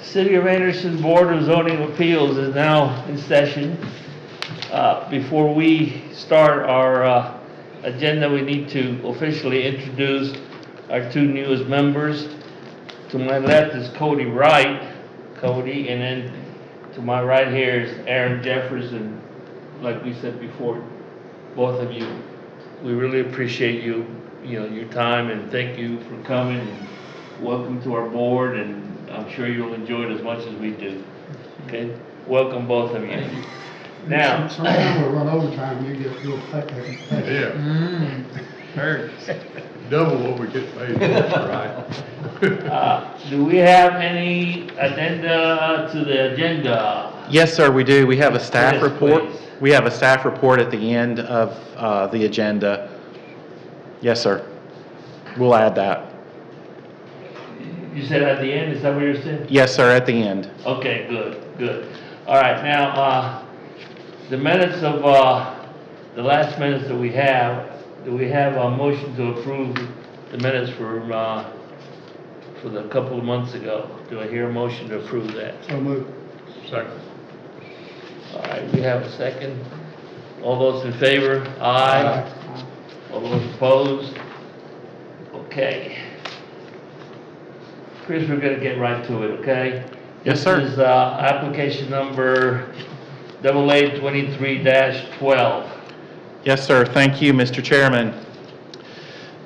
City of Anderson Board of Zoning Appeals is now in session. Before we start our agenda, we need to officially introduce our two newest members. To my left is Cody Wright, and then to my right here is Aaron Jefferson. Like we said before, both of you, we really appreciate your time, and thank you for coming, and welcome to our board, and I'm sure you'll enjoy it as much as we do. Okay, welcome both of you. Now, sometimes we run overtime, you get real pay. Yeah. Heard. Double what we get paid for, right? Do we have any addenda to the agenda? Yes, sir, we do. We have a staff Yes, report. please. We have a staff report at the end of the agenda. Yes, sir. We'll add that. You said at the end, is that what you're saying? Yes, sir, at the end. Okay, good. All right, now, the minutes of, the last minutes that we have, do we have a motion to approve the minutes for the couple of months ago? Do I hear a motion to approve that? So move. Second. All right, we have a second. All those in favor? Aye. All those opposed? Okay. Chris, we're gonna get right to it, okay? Yes, sir. This is, application number AA23-12. Yes, sir. Thank you, Mr. Chairman.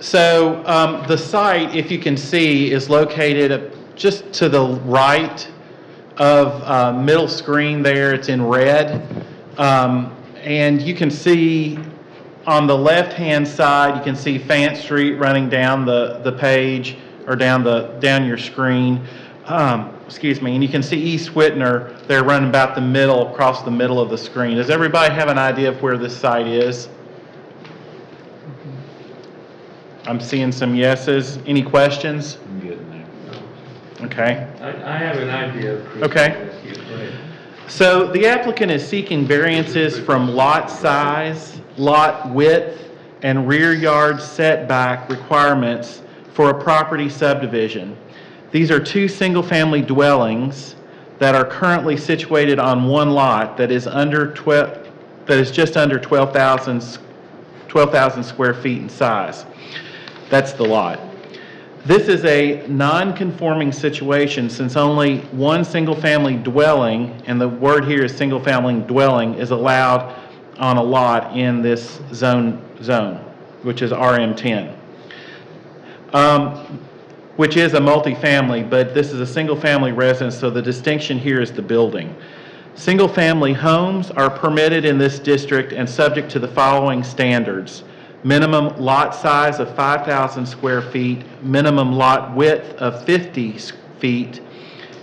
So the site, if you can see, is located just to the right of middle screen there. It's in red. And you can see on the left-hand side, you can see Fant Street running down the page or down your screen. Excuse me. And you can see East Whitner there running about the middle, across the middle of the screen. Does everybody have an idea of where this site is? I'm seeing some yeses. Any questions? I'm getting there. Okay. I have an idea, Chris. Okay. Go ahead. So the applicant is seeking variances from lot size, lot width, and rear yard setback requirements for a property subdivision. These are two single-family dwellings that are currently situated on one lot that is just under 12,000 square feet in size. That's the lot. This is a non-conforming situation since only one single-family dwelling, and the word here is single-family dwelling, is allowed on a lot in this zone, which is RM10. Which is a multifamily, but this is a single-family residence, so the distinction here is the building. Single-family homes are permitted in this district and subject to the following standards: minimum lot size of 5,000 square feet, minimum lot width of 50 feet,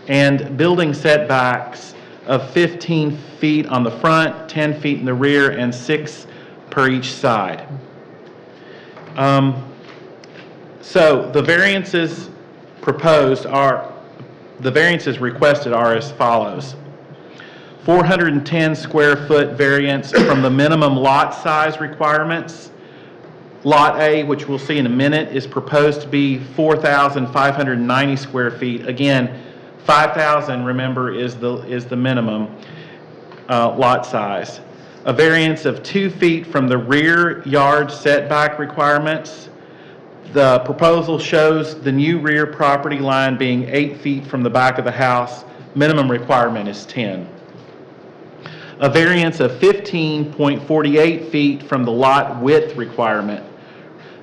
and building setbacks of 15 feet on the front, 10 feet in the rear, and 6 per each side. So the variances requested are as follows. 410 square foot variance from the minimum lot size requirements. Lot A, which we'll see in a minute, is proposed to be 4,590 square feet. Again, 5,000, remember, is the minimum lot size. A variance of 2 feet from the rear yard setback requirements. The proposal shows the new rear property line being 8 feet from the back of the house. Minimum requirement is 10. A variance of 15.48 feet from the lot width requirement.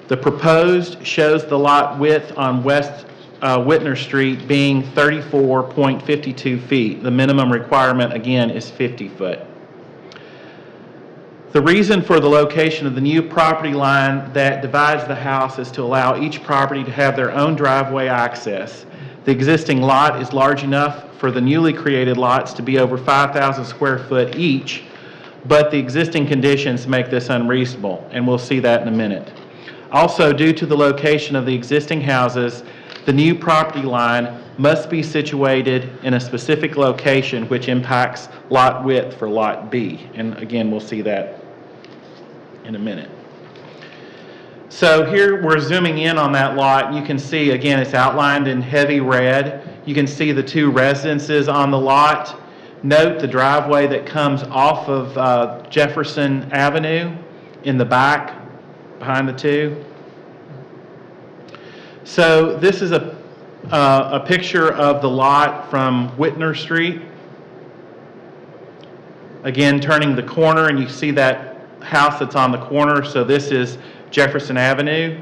The proposed shows the lot width on West Whitner Street being 34.52 feet. The minimum requirement, again, is 50 foot. The reason for the location of the new property line that divides the house is to allow each property to have their own driveway access. The existing lot is large enough for the newly created lots to be over 5,000 square foot each, but the existing conditions make this unreasonable, and we'll see that in a minute. Also, due to the location of the existing houses, the new property line must be situated in a specific location which impacts lot width for lot B. And again, we'll see that in a minute. So here we're zooming in on that lot. You can see, again, it's outlined in heavy red. You can see the two residences on the lot. Note the driveway that comes off of Jefferson Avenue in the back, behind the two. So this is a picture of the lot from Whitner Street. Again, turning the corner, and you see that house that's on the corner. So this is Jefferson Avenue.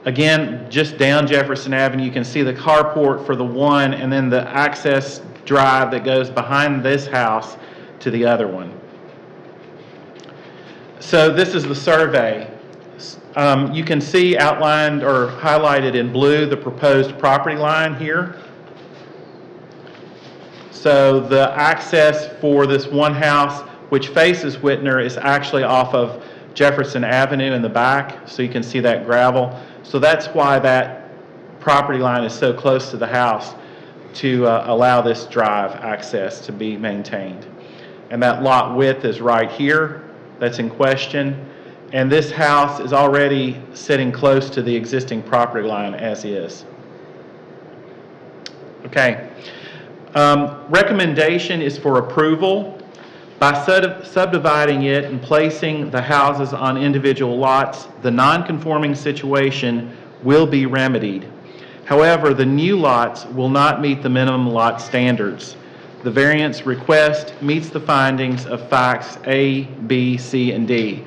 Again, just down Jefferson Avenue, you can see the carport for the one, and then the access drive that goes behind this house to the other one. So this is the survey. You can see outlined or highlighted in blue the proposed property line here. So the access for this one house, which faces Whitner, is actually off of Jefferson Avenue in the back, so you can see that gravel. So that's why that property line is so close to the house, to allow this drive access to be maintained. And that lot width is right here, that's in question. And this house is already sitting close to the existing property line as is. Okay. Recommendation is for approval. By subdividing it and placing the houses on individual lots, the non-conforming situation will be remedied. However, the new lots will not meet the minimum lot standards. The variance request meets the findings of facts A, B, C, and D.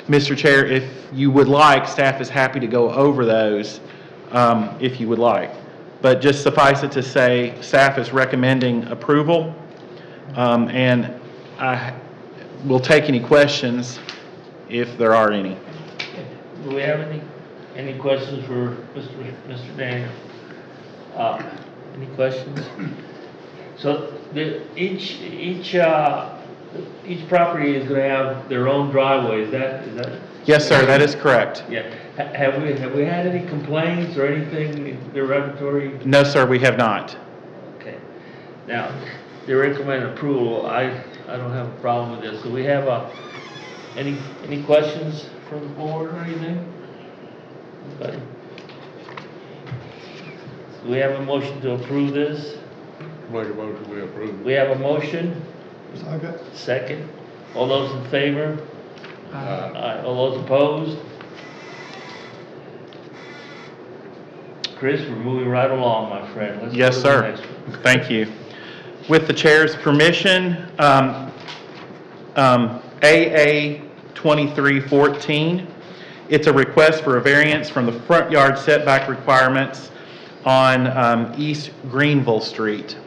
Mr. Chair, if you would like, staff is happy to go over those if you would like. But just suffice it to say, staff is recommending approval, and I will take any questions if there are any. Do we have any questions for Mr. Daniel? Any questions? So each property is going to have their own driveway. Is that? Yes, sir, that is correct. Yeah. Have we had any complaints or anything derogatory? No, sir, we have not. Okay. Now, they recommend approval. I don't have a problem with this. Do we have any questions from the board or anything? Anybody? Do we have a motion to approve this? Make a motion, we approve. We have a motion. Second. Second. All those in favor? Aye. Aye. All those opposed? Chris, we're moving right along, my friend. Let's Yes, go to the sir. next one. Thank you. With the chair's permission, AA 2314, it's a request for a variance from the front yard setback requirements on East Greenville Street.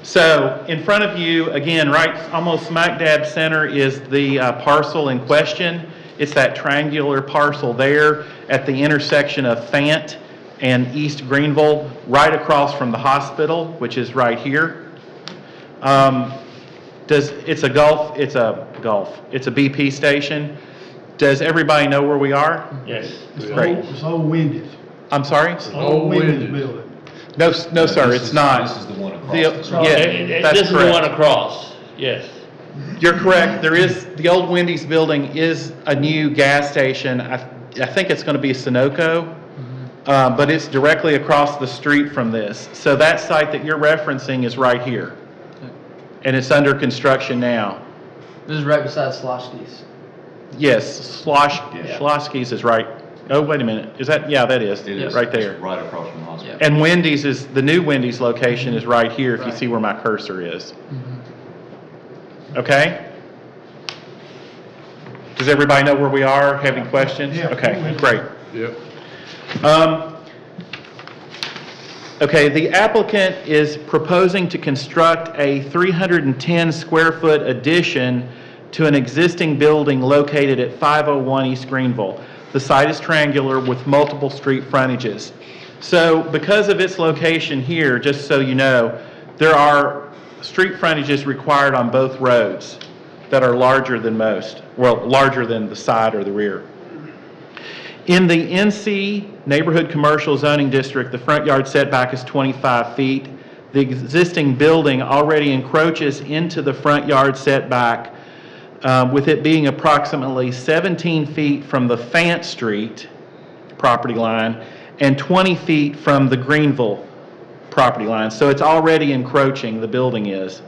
So in front of you, again, right almost smack dab center is the parcel in question. It's that triangular parcel there at the intersection of Fant and East Greenville, right across from the hospital, which is right here. It's a BP station. Does everybody know where we are? Yes. It's old Wendy's. I'm sorry? Old Wendy's Wendy's. building. No, sir, This it's is- not. This is the one across The- the street. yeah, that's This is the one correct. across, yes. You're correct. There is, the old Wendy's building is a new gas station. I think it's going to be Sunoco, but it's directly across the street from this. So that site that you're referencing is right here. And it's under construction now. This is right beside Sloshki's. Yes, Yeah. Schlossky's is right. Oh, wait a minute. Is that, yeah, that is, It is. right there. It's right across from the hospital. And Wendy's is, the new Wendy's location is right here, if you see where my cursor is. Okay? Does everybody know where we are? Have any questions? Yeah. Okay, great. Yep. Okay, the applicant is proposing to construct a 310 square foot addition to an existing building located at 501 East Greenville. The site is triangular with multiple street frontages. So because of its location here, just so you know, there are street frontages required on both roads that are larger than most, well, larger than the side or the rear. In the NC Neighborhood Commercial Zoning District, the front yard setback is 25 feet. The existing building already encroaches into the front yard setback, with it being approximately 17 feet from the Fant Street property line and 20 feet from the Greenville property line. So it's already encroaching, the building is.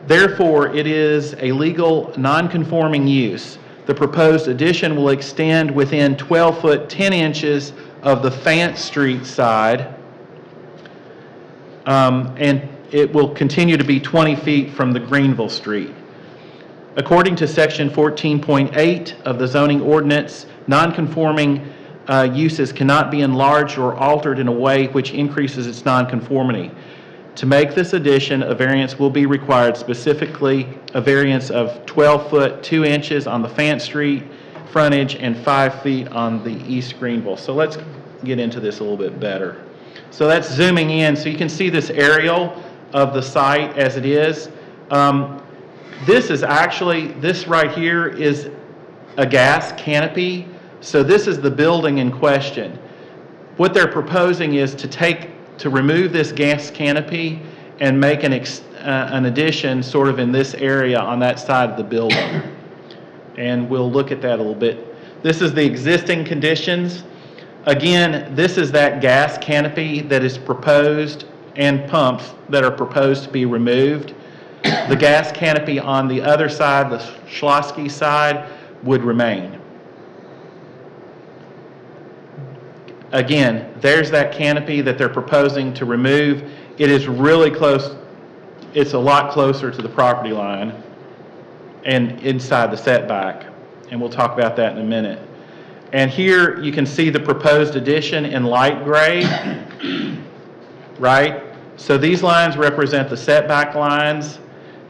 Therefore, it is a legal non-conforming use. The proposed addition will extend within 12 foot 10 inches of the Fant Street side, and it will continue to be 20 feet from the Greenville Street. According to section 14.8 of the zoning ordinance, non-conforming uses cannot be enlarged or altered in a way which increases its non-conformity. To make this addition, a variance will be required, specifically a variance of 12 foot 2 inches on the Fant Street frontage and 5 feet on the East Greenville. So let's get into this a little bit better. So that's zooming in, so you can see this aerial of the site as it is. This is actually, this right here is a gas canopy. So this is the building in question. What they're proposing is to remove this gas canopy and make an addition sort of in this area on that side of the building. And we'll look at that a little bit. This is the existing conditions. Again, this is that gas canopy that is proposed and pumps that are proposed to be removed. The gas canopy on the other side, the Schlossky side, would remain. Again, there's that canopy that they're proposing to remove. It is really close. It's a lot closer to the property line and inside the setback. And we'll talk about that in a minute. And here you can see the proposed addition in light gray, right? So these lines represent the setback lines,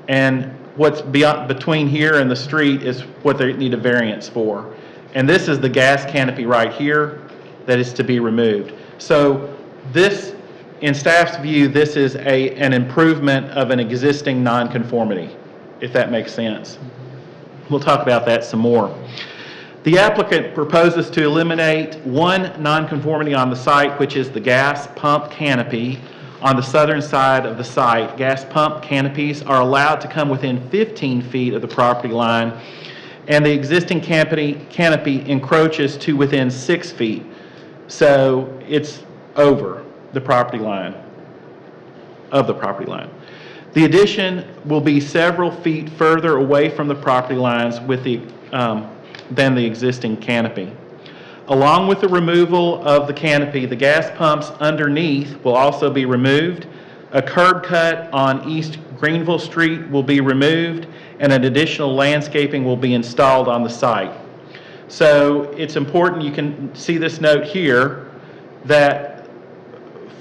and what's between here and the street is what they need a variance for. And this is the gas canopy right here that is to be removed. So this, in staff's view, this is an improvement of an existing nonconformity, if that makes sense. We'll talk about that some more. The applicant proposes to eliminate one nonconformity on the site, which is the gas pump canopy on the southern side of the site. Gas pump canopies are allowed to come within 15 feet of the property line, and the existing canopy encroaches to within 6 feet. So it's over the property line, of the property line. The addition will be several feet further away from the property lines than the existing canopy. Along with the removal of the canopy, the gas pumps underneath will also be removed. A curb cut on East Greenville Street will be removed, and an additional landscaping will be installed on the site. So it's important, you can see this note here, that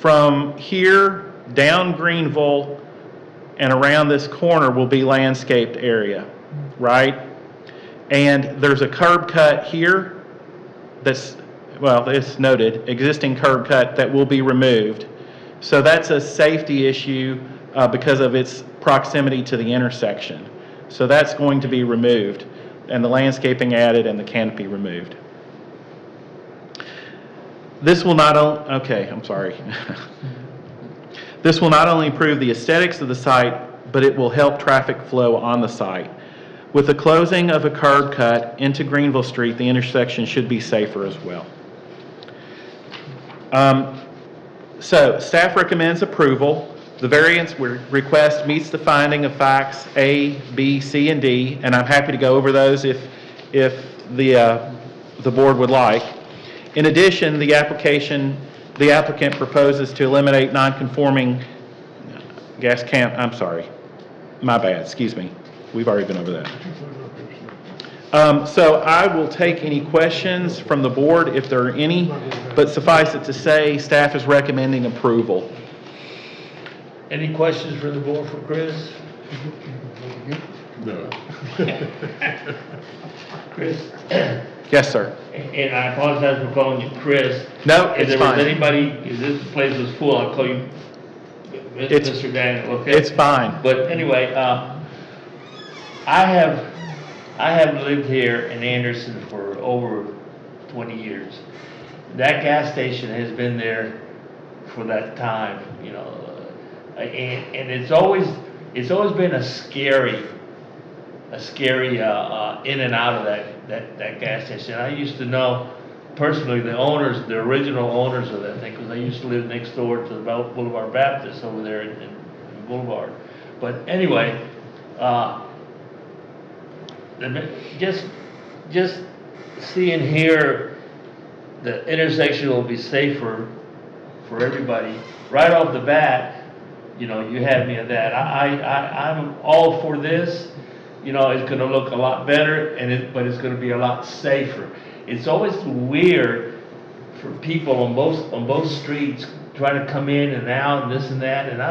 from here down Greenville and around this corner will be landscaped area, right? And there's a curb cut here that's, well, it's noted, existing curb cut that will be removed. So that's a safety issue because of its proximity to the intersection. So that's going to be removed, and the landscaping added and the canopy removed. This will not only, okay, I'm sorry. This will not only improve the aesthetics of the site, but it will help traffic flow on the site. With the closing of a curb cut into Greenville Street, the intersection should be safer as well. So staff recommends approval. The variance request meets the finding of facts A, B, C, and D, and I'm happy to go over those if the board would like. In addition, the applicant proposes to eliminate non-conforming gas can, I'm sorry, my bad, excuse me. We've already been over that. So I will take any questions from the board if there are any, but suffice it to say, staff is recommending approval. Any questions for the board for Chris? No. Chris? Yes, sir. And I apologize for calling you Chris. No, If it's there was fine. anybody, if this place was full, I'd call you Mr. Daniel, okay? It's fine. But anyway, I have lived here in Anderson for over 20 years. That gas station has been there for that time, you know, and it's always been a scary in and out of that gas station. I used to know personally, the owners, the original owners of that thing, because I used to live next door to the Boulevard Baptist over there in Boulevard. But anyway, just seeing here, the intersection will be safer for everybody. Right off the bat, you know, you had me at that. I'm all for this. You know, it's gonna look a lot better, but it's gonna be a lot safer. It's always weird for people on both streets trying to come in and out and this and that, and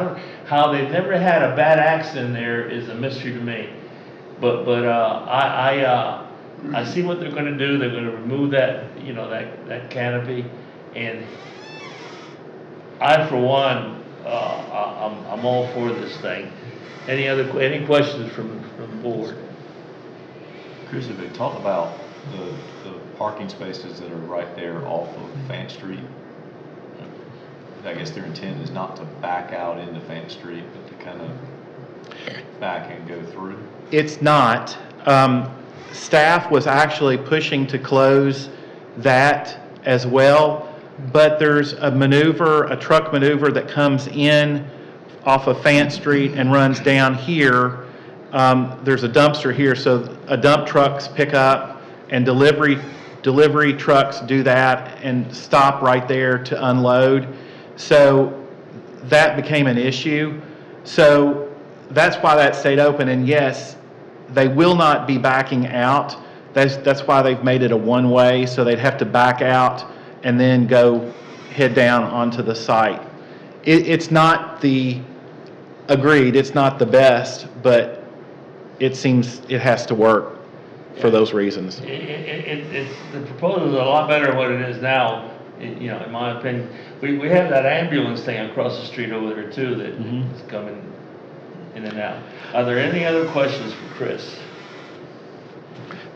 how they've never had a bad accident there is a mystery to me. But I see what they're gonna do. They're gonna remove that, you know, that canopy, and I, for one, I'm all for this thing. Any questions from the board? Chris, have they talked about the parking spaces that are right there off of Fant Street? I guess their intent is not to back out into Fant Street, but to kind of back and go through. It's not. Staff was actually pushing to close that as well, but there's a truck maneuver that comes in off of Fant Street and runs down here. There's a dumpster here, so dump trucks pick up, and delivery trucks do that and stop right there to unload. So that became an issue. So that's why that stayed open, and yes, they will not be backing out. That's why they've made it a one-way, so they'd have to back out and then head down onto the site. It's not it's not the best, but it seems it has to work for those reasons. The proposal is a lot better than what it is now, you know, in my opinion. We have that ambulance thing across the street over there too that is coming in and out. Are there any other questions for Chris?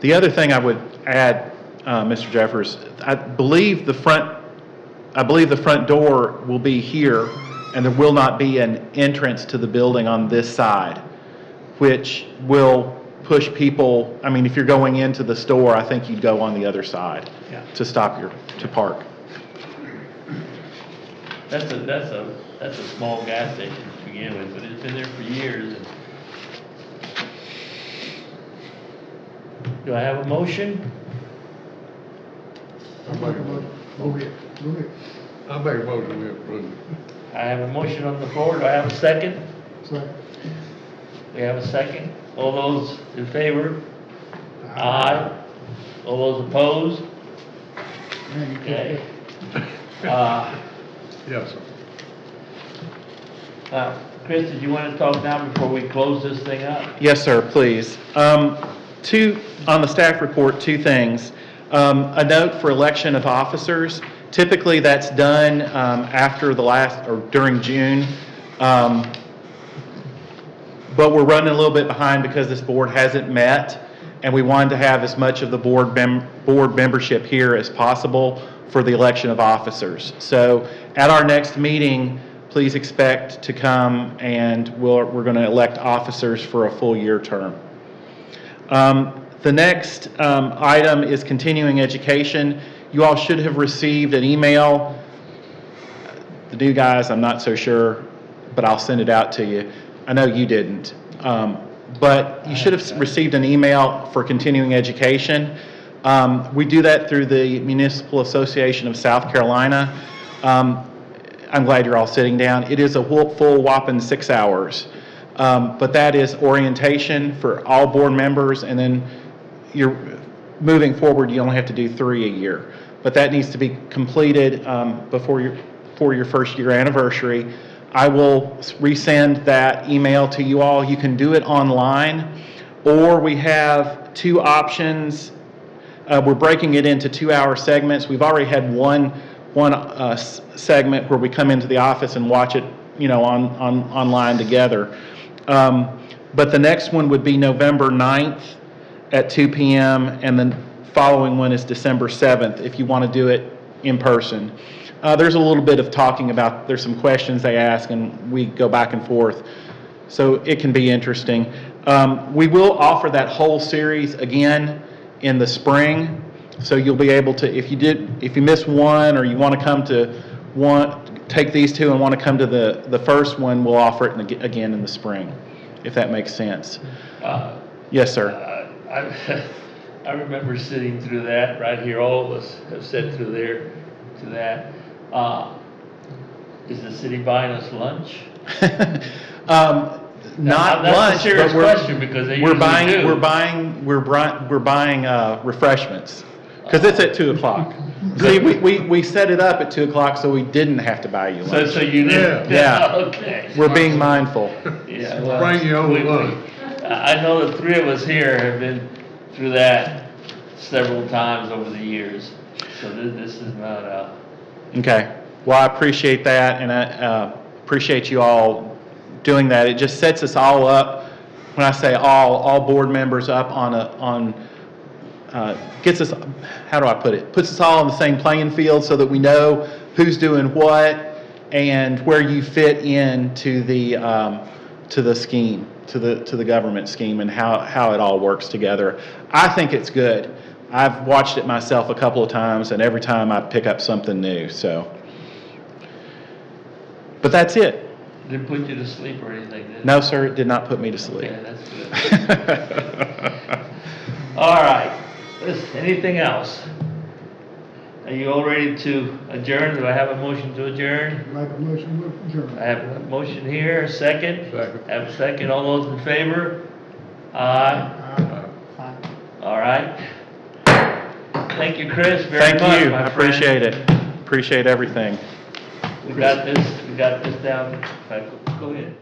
The other thing I would add, Mr. Jeffers, I believe the front door will be here, and there will not be an entrance to the building on this side, which will push people. I mean, if you're going into the store, I think you'd go on the other side to park. That's a small gas station to begin with, but it's been there for years. Do I have a motion? I make a motion. Go ahead, go ahead. I make a motion we approve. I have a motion on the floor. Do I have a second? Second. We have a second. All those in favor? Aye. All those opposed? Man, you Okay. can't- Yes, sir. Chris, did you want to talk now before we close this thing up? Yes, sir, please. On the staff report, two things. A note for election of officers. Typically, that's done after during June. But we're running a little bit behind because this board hasn't met, and we wanted to have as much of the board membership here as possible for the election of officers. So at our next meeting, please expect to come, and we're going to elect officers for a full year term. The next item is continuing education. You all should have received an email. The new guys, I'm not so sure, but I'll send it out to you. I know you didn't. But you should have received an email for continuing education. We do that through the Municipal Association of South Carolina. I'm glad you're all sitting down. It is a full whopping 6 hours. But that is orientation for all board members, and then you're moving forward, you only have to do 3 a year. But that needs to be completed before your first year anniversary. I will resend that email to you all. You can do it online, or we have two options. We're breaking it into 2-hour segments. We've already had one segment where we come into the office and watch it, online together. But the next one would be November 9th at 2 p.m. and the following one is December 7th if you want to do it in person. There's a little bit of talking about, there's some questions they ask and we go back and forth. So it can be interesting. We will offer that whole series again in the spring. So you'll be able to, if you miss one, or you want to come to one, take these two and want to come to the first one, we'll offer it again in the spring, if that makes sense. Yes, sir. I remember sitting through that right here. All of us have sat through there to that. Is the city buying us lunch? Not That's a lunch, serious but question because they we're usually do. We're buying refreshments, because it's at 2:00. See, we set it up at 2:00 so we didn't have to buy you lunch. So you didn't? Yeah. Okay. We're being mindful. Yeah, well, Bring your own lunch. I know the three of us here have been through that several times over the years. So this is not Okay. Well, I appreciate that, and I appreciate you all doing that. It just sets us all up. When I say all board members up gets us, how do I put it? Puts us all on the same playing field so that we know who's doing what and where you fit into the scheme, to the government scheme, and how it all works together. I think it's good. I've watched it myself a couple of times, and every time I pick up something new. So, but that's it. didn't put you to sleep or anything, did it? No, sir, it did not put me to sleep. Okay, that's good. All right. Listen, anything else? Are you all ready to adjourn? Do I have a motion to adjourn? Make a motion with adjournment. I have a motion here, a second. Second. Have a second. All those in favor? Aye. All right. Thank you, Chris, very much, Thank you. my I friend. appreciate it. Appreciate everything. We got this down. Go ahead.